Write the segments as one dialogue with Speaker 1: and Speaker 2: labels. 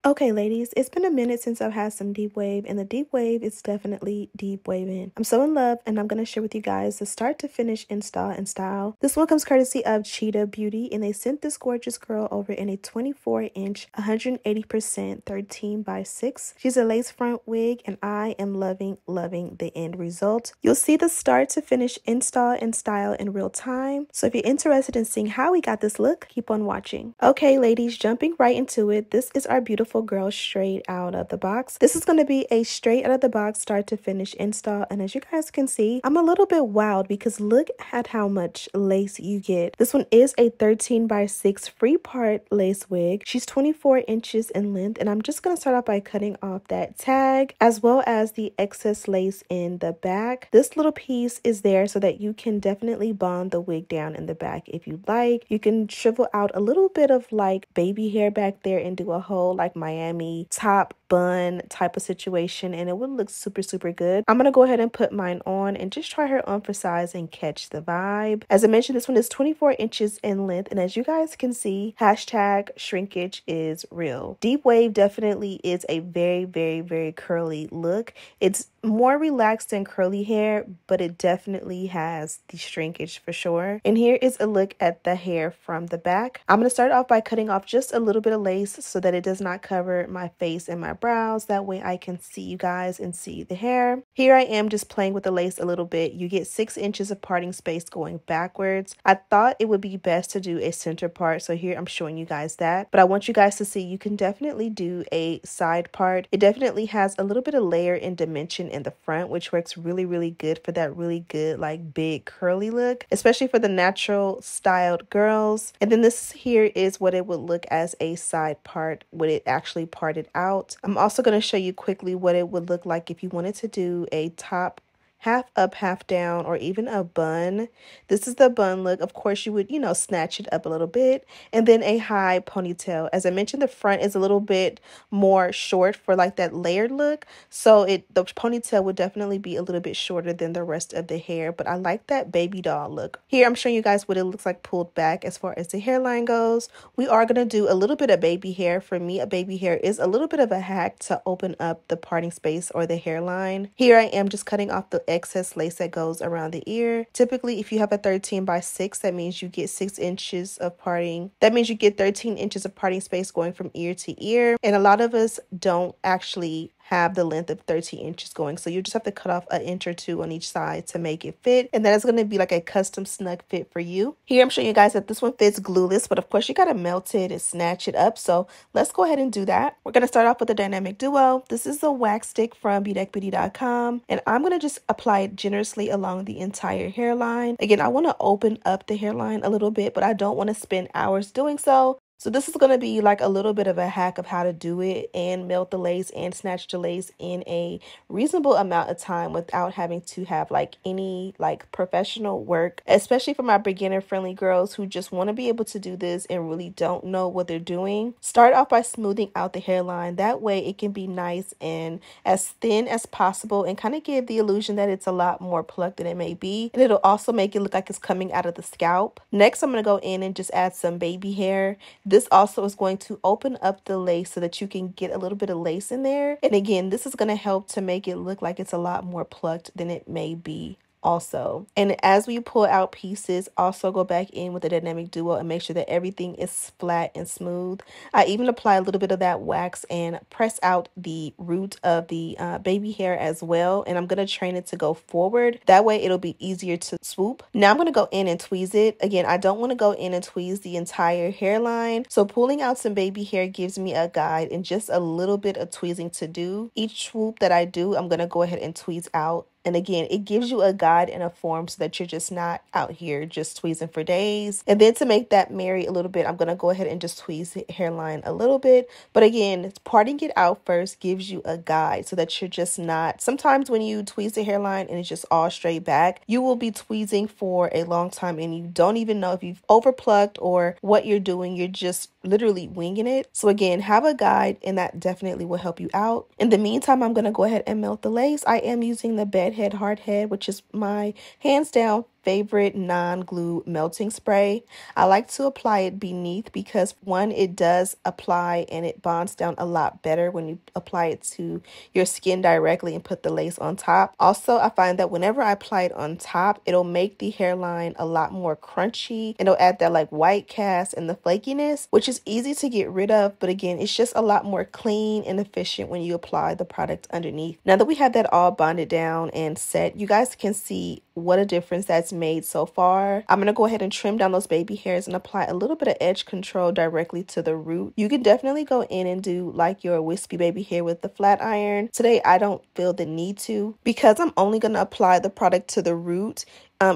Speaker 1: Okay, ladies, it's been a minute since I've had some deep wave, and the deep wave is definitely deep waving. I'm so in love, and I'm going to share with you guys the start to finish install and style. This one comes courtesy of CheetahBeauty, and they sent this gorgeous girl over in a 24-inch, 180% 13x6. She's a lace front wig, and I am loving the end result. You'll see the start to finish install and style in real time. So if you're interested in seeing how we got this look, keep on watching. Okay, ladies, jumping right into it, this is our beautiful girl straight out of the box. This is going to be a straight out of the box start to finish install, and as you guys can see, I'm a little bit wowed because look at how much lace you get. This one is a 13x6 free part lace wig. She's 24 inches in length, and I'm just going to start off by cutting off that tag as well as the excess lace in the back. This little piece is there so that you can definitely bond the wig down in the back if you like. You can shrivel out a little bit of like baby hair back there and do a whole like Miami top bun type of situation, and it would look super good. I'm gonna go ahead and put mine on and just try her on for size and catch the vibe. As I mentioned, this one is 24 inches in length, and as you guys can see, hashtag shrinkage is real. Deep wave definitely is a very curly look. It's more relaxed than curly hair, but it definitely has the shrinkage for sure. And here is a look at the hair from the back. I'm going to start off by cutting off just a little bit of lace so that it does not cover my face and my brows. That way I can see you guys and see the hair. Here I am just playing with the lace a little bit. You get 6 inches of parting space going backwards. I thought it would be best to do a center part, so here I'm showing you guys that. But I want you guys to see you can definitely do a side part. It definitely has a little bit of layer and dimension in the front, which works really good for that really good like big curly look, especially for the natural styled girls. And then this here is what it would look as a side part when it actually parted out. I'm also going to show you quickly what it would look like if you wanted to do a top half up, half down, or even a bun. This is the bun look. Of course, you would, snatch it up a little bit, and then a high ponytail. As I mentioned, the front is a little bit more short for like that layered look, so the ponytail would definitely be a little bit shorter than the rest of the hair, but I like that baby doll look. Here, I'm showing you guys what it looks like pulled back as far as the hairline goes. We are going to do a little bit of baby hair. For me, a baby hair is a little bit of a hack to open up the parting space or the hairline. Here I am just cutting off the excess lace that goes around the ear. Typically, if you have a 13x6, that means you get 6 inches of parting. That means you get 13 inches of parting space going from ear to ear. And a lot of us don't actually have the length of 13 inches going, so you just have to cut off an inch or two on each side to make it fit, and that is going to be like a custom snug fit for you. Here I'm showing you guys that this one fits glueless, but of course you got to melt it and snatch it up, so let's go ahead and do that. We're going to start off with the dynamic duo. This is a wax stick from BedeckBeauty.com, and I'm going to just apply it generously along the entire hairline. Again, I want to open up the hairline a little bit, but I don't want to spend hours doing so. So this is going to be like a little bit of a hack of how to do it and melt the lace and snatch the lace in a reasonable amount of time without having to have like any like professional work, especially for my beginner friendly girls who just want to be able to do this and really don't know what they're doing. Start off by smoothing out the hairline. That way it can be nice and as thin as possible and kind of give the illusion that it's a lot more plucked than it may be. And it'll also make it look like it's coming out of the scalp. Next, I'm going to go in and just add some baby hair. This also is going to open up the lace so that you can get a little bit of lace in there. And again, this is going to help to make it look like it's a lot more plucked than it may be also. And as we pull out pieces, also go back in with the dynamic duo and make sure that everything is flat and smooth. I even apply a little bit of that wax and press out the root of the baby hair as well, and I'm going to train it to go forward. That way it'll be easier to swoop. Now I'm going to go in and tweeze it. Again, I don't want to go in and tweeze the entire hairline, so pulling out some baby hair gives me a guide and just a little bit of tweezing to do. Each swoop that I do, I'm going to go ahead and tweeze out. And again, it gives you a guide and a form so that you're just not out here just tweezing for days. And then to make that marry a little bit, I'm going to go ahead and just tweeze the hairline a little bit. But again, parting it out first gives you a guide so that you're just not, sometimes when you tweeze the hairline and it's just all straight back, you will be tweezing for a long time and you don't even know if you've overplucked or what you're doing. You're just literally winging it. So again, have a guide and that definitely will help you out. In the meantime, I'm going to go ahead and melt the lace. I am using the Bedeck hard head, which is my hands down favorite non-glue melting spray. I like to apply it beneath because one, it does apply and it bonds down a lot better when you apply it to your skin directly and put the lace on top. Also, I find that whenever I apply it on top, it'll make the hairline a lot more crunchy. It'll add that like white cast and the flakiness, which is easy to get rid of, but again, it's just a lot more clean and efficient when you apply the product underneath. Now that we have that all bonded down and set, you guys can see what a difference that's made so far. I'm going to go ahead and trim down those baby hairs and apply a little bit of edge control directly to the root. You can definitely go in and do like your wispy baby hair with the flat iron. Today, I don't feel the need to because I'm only going to apply the product to the root.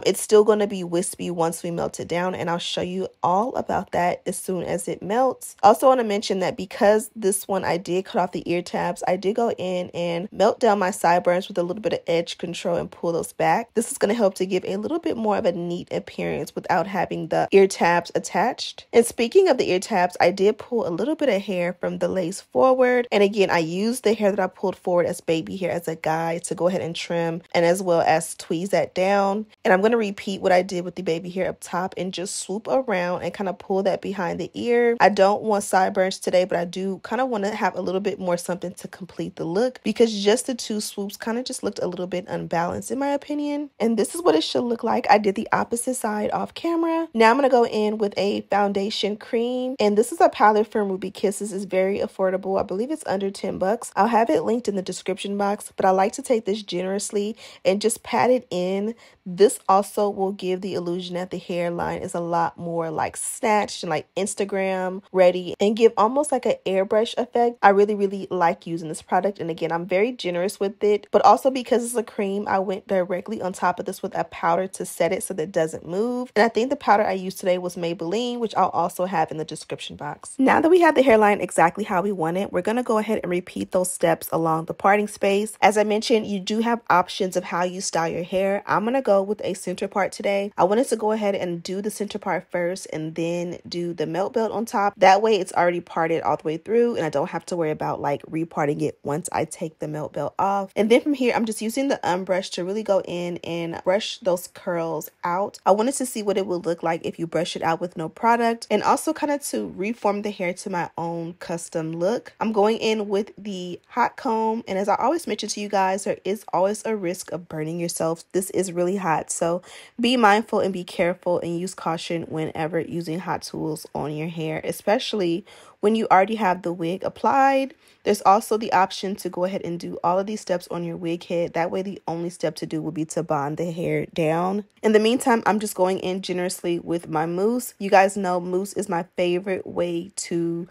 Speaker 1: It's still going to be wispy once we melt it down, and I'll show you all about that as soon as it melts. Also want to mention that because this one I did cut off the ear tabs, I did go in and melt down my sideburns with a little bit of edge control and pull those back. This is going to help to give a little bit more of a neat appearance without having the ear tabs attached. And speaking of the ear tabs, I did pull a little bit of hair from the lace forward, and again, I used the hair that I pulled forward as baby hair as a guide to go ahead and trim and as well as tweeze that down. And I'm going to repeat what I did with the baby hair up top and just swoop around and kind of pull that behind the ear. I don't want sideburns today, but I do kind of want to have a little bit more something to complete the look because just the two swoops kind of just looked a little bit unbalanced in my opinion. And this is what it should look like. I did the opposite side off camera. Now I'm going to go in with a foundation cream, and this is a palette from Ruby Kisses. It's very affordable. I believe it's under 10 bucks. I'll have it linked in the description box, but I like to take this generously and just pat it in. This also will give the illusion that the hairline is a lot more like snatched and like Instagram ready and give almost like an airbrush effect. I really like using this product, and again, I'm very generous with it, but also because it's a cream, I went directly on top of this with a powder to set it so that it doesn't move. And I think the powder I used today was Maybelline, which I'll also have in the description box. Now that we have the hairline exactly how we want it, we're going to go ahead and repeat those steps along the parting space. As I mentioned, you do have options of how you style your hair. I'm going to go with a center part today. I wanted to go ahead and do the center part first and then do the melt belt on top. That way it's already parted all the way through and I don't have to worry about like reparting it once I take the melt belt off. And then from here, I'm just using the brush to really go in and brush those curls out. I wanted to see what it would look like if you brush it out with no product, and also kind of to reform the hair to my own custom look. I'm going in with the hot comb, and as I always mention to you guys, there is always a risk of burning yourself. This is really hot, so be mindful and be careful and use caution whenever using hot tools on your hair, especially when you already have the wig applied. There's also the option to go ahead and do all of these steps on your wig head. That way the only step to do will be to bond the hair down. In the meantime, I'm just going in generously with my mousse. You guys know mousse is my favorite way to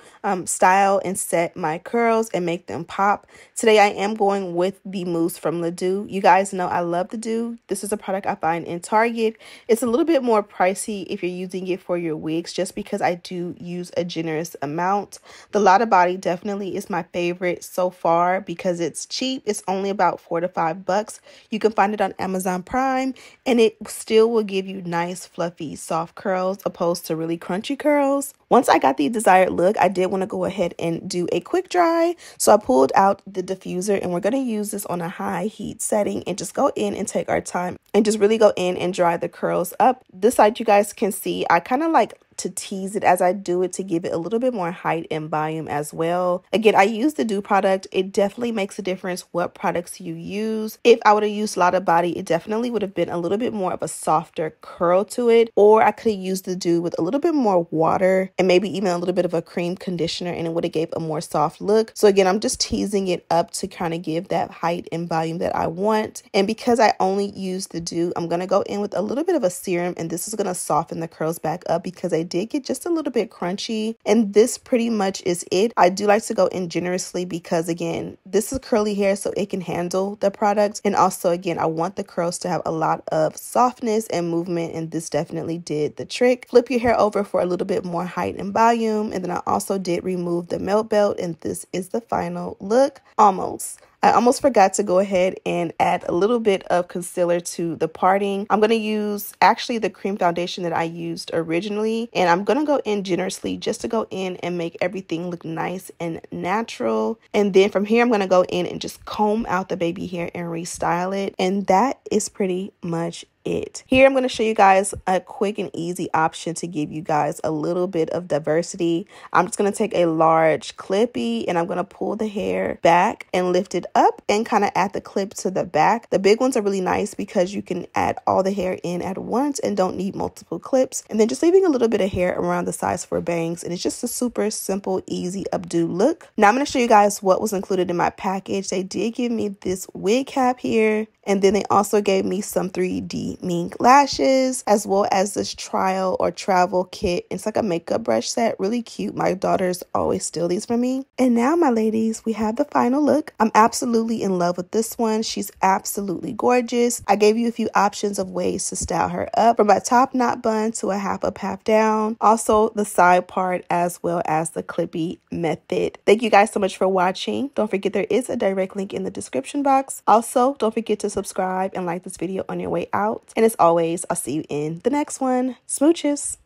Speaker 1: style and set my curls and make them pop. Today I am going with the mousse from Ledoux. You guys know I love Ledoux. This is a product I find in Target. It's a little bit more pricey if you're using it for your wigs, just because I do use a generous amount. The CheetahBeauty definitely is my favorite so far because it's cheap. It's only about $4 to $5. You can find it on Amazon Prime, and it still will give you nice fluffy soft curls opposed to really crunchy curls. Once I got the desired look, I did want to go ahead and do a quick dry, so I pulled out the diffuser, and we're going to use this on a high heat setting and just go in and take our time and just really go in and dry the curls up. This side, you guys can see I kind of like to tease it as I do it to give it a little bit more height and volume as well. Again, I use the Dew product. It definitely makes a difference what products you use. If I would have used CheetahBeauty, it definitely would have been a little bit more of a softer curl to it, or I could have used the Dew with a little bit more water and maybe even a little bit of a cream conditioner, and it would have gave a more soft look. So again, I'm just teasing it up to kind of give that height and volume that I want. And because I only use the Dew, I'm going to go in with a little bit of a serum, and this is going to soften the curls back up because I did get just a little bit crunchy, and this pretty much is it. I do like to go in generously because again, this is curly hair, so it can handle the product, and also again, I want the curls to have a lot of softness and movement, and this definitely did the trick. Flip your hair over for a little bit more height and volume, and then I also did remove the melt belt, and this is the final look. I almost forgot to go ahead and add a little bit of concealer to the parting. I'm going to use actually the cream foundation that I used originally, and I'm going to go in generously just to go in and make everything look nice and natural. And then from here, I'm going to go in and just comb out the baby hair and restyle it. And that is pretty much it. Here I'm going to show you guys a quick and easy option to give you guys a little bit of diversity. I'm just going to take a large clippy and I'm going to pull the hair back and lift it up and kind of add the clip to the back. The big ones are really nice because you can add all the hair in at once and don't need multiple clips. And then just leaving a little bit of hair around the sides for bangs, and it's just a super simple, easy updo look. Now I'm going to show you guys what was included in my package. They did give me this wig cap here, and then they also gave me some 3D mink lashes, as well as this trial or travel kit. It's like a makeup brush set, really cute. My daughters always steal these from me. And now, my ladies, we have the final look. I'm absolutely in love with this one. She's absolutely gorgeous. I gave you a few options of ways to style her up, from a top knot bun to a half up, half down. Also the side part, as well as the clippy method. Thank you guys so much for watching. Don't forget there is a direct link in the description box. Also, don't forget to subscribe and like this video on your way out. And as always, I'll see you in the next one. Smooches.